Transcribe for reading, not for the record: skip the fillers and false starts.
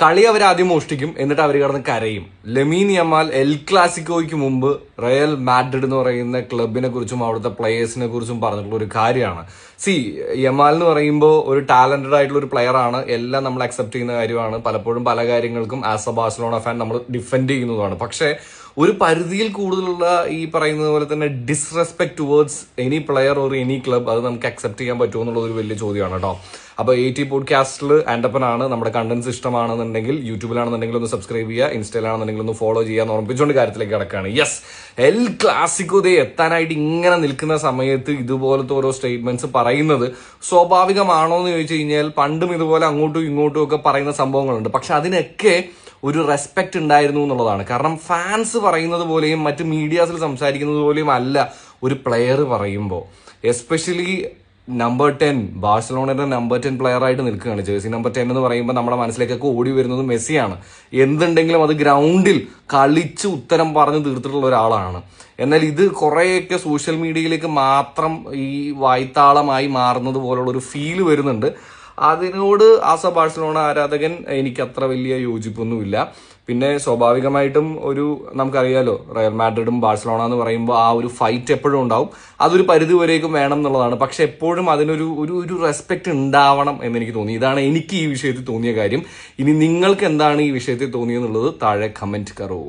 കളി അവർ ആദ്യം മോഷ്ടിക്കും, എന്നിട്ട് അവർ കിടന്ന് കരയും. ലമീൻ യമാൽ എൽ ക്ലാസിക്കോയ്ക്ക് മുമ്പ് റയൽ മാഡ്രിഡ് എന്ന് പറയുന്ന ക്ലബിനെ കുറിച്ചും അവിടുത്തെ പ്ലേയേഴ്സിനെ കുറിച്ചും പറഞ്ഞിട്ടുള്ള ഒരു കാര്യമാണ്. യമാൽ എന്ന് പറയുമ്പോൾ ഒരു ടാലന്റഡ് ആയിട്ടുള്ള ഒരു പ്ലെയർ ആണ്, എല്ലാം നമ്മൾ അക്സെപ്റ്റ് ചെയ്യുന്ന കാര്യമാണ്. പലപ്പോഴും പല കാര്യങ്ങൾക്കും ആസ് എ ബാഴ്സലോണ ഫാൻ നമ്മൾ ഡിഫെൻഡ് ചെയ്യുന്നതാണ്. പക്ഷേ ഒരു പരിധിയിൽ കൂടുതലുള്ള ഈ പറയുന്നത് പോലെ തന്നെ disrespect towards any player or any club, അത് നമുക്ക് അക്സെപ്റ്റ് ചെയ്യാൻ പറ്റുമോ എന്നുള്ളത് ഒരു വലിയ ചോദ്യമാണ് കേട്ടോ. അപ്പോൾ AT പോഡ്കാസ്റ്റിൽ ആൻഡപ്പനാണ്. നമ്മുടെ കണ്ടന്റ്സ് ഇഷ്ടമാണെന്നുണ്ടെങ്കിൽ യൂട്യൂബിലാണെന്നുണ്ടെങ്കിൽ ഒന്ന് സബ്സ്ക്രൈബ് ചെയ്യുക, ഇൻസ്റ്റയിലാണെന്നുണ്ടെങ്കിൽ ഒന്ന് ഫോളോ ചെയ്യാന്ന് ഓർമ്മിപ്പിച്ചുകൊണ്ട് കാര്യത്തിലേക്ക് കിടക്കുകയാണ്. യെസ്, എൽ ക്ലാസിക്കോ ദേ എത്താനായിട്ട് ഇങ്ങനെ നിൽക്കുന്ന സമയത്ത് ഇതുപോലത്തെ ഓരോ സ്റ്റേറ്റ്മെന്റ്സ് പറയുന്നത് സ്വാഭാവികമാണോ എന്ന് ചോദിച്ചു കഴിഞ്ഞാൽ പണ്ടും ഇതുപോലെ അങ്ങോട്ടും ഇങ്ങോട്ടും ഒക്കെ പറയുന്ന സംഭവങ്ങളുണ്ട്. പക്ഷെ അതിനൊക്കെ ഒരു റെസ്പെക്ട് ഉണ്ടായിരുന്നു എന്നുള്ളതാണ്. കാരണം ഫാൻസ് പറയുന്നത് പോലെയും മറ്റ് മീഡിയാസിൽ സംസാരിക്കുന്നത് പോലെയും അല്ല ഒരു പ്ലെയർ പറയുമ്പോൾ. എസ്പെഷ്യലി നമ്പർ 10, ബാഴ്സലോണയുടെ നമ്പർ 10 പ്ലെയർ ആയിട്ട് നിൽക്കുകയാണ്. ജേഴ്സി നമ്പർ 10 എന്ന് പറയുമ്പോൾ നമ്മുടെ മനസ്സിലേക്കൊക്കെ ഓടി വരുന്നത് മെസ്സിയാണ്. എന്തുണ്ടെങ്കിലും അത് ഗ്രൗണ്ടിൽ കളിച്ച് ഉത്തരം പറഞ്ഞ് തീർത്തിട്ടുള്ള ഒരാളാണ്. എന്നാൽ ഇത് കുറേയൊക്കെ സോഷ്യൽ മീഡിയയിലേക്ക് മാത്രം ഈ വായ്ത്താളമായി മാറുന്നത് പോലുള്ള ഒരു ഫീല് വരുന്നുണ്ട്. അതിനോട് ആസ് എ ബാഴ്സലോണ ആരാധകൻ എനിക്ക് അത്ര വലിയ യോജിപ്പൊന്നുമില്ല. പിന്നെ സ്വാഭാവികമായിട്ടും നമുക്കറിയാലോ, റയൽ മാഡ്രിഡും ബാഴ്സലോണ എന്ന് പറയുമ്പോൾ ആ ഒരു ഫൈറ്റ് എപ്പോഴും ഉണ്ടാവും. അതൊരു പരിധി വരേക്കും വേണം എന്നുള്ളതാണ്. പക്ഷെ എപ്പോഴും അതിനൊരു ഒരു റെസ്പെക്ട് ഉണ്ടാവണം എന്നെനിക്ക് തോന്നി. ഇതാണ് എനിക്ക് ഈ വിഷയത്തിൽ തോന്നിയ കാര്യം. ഇനി നിങ്ങൾക്ക് എന്താണ് ഈ വിഷയത്തിൽ തോന്നിയെന്നുള്ളത് താഴെ കമന്റ് കറോ.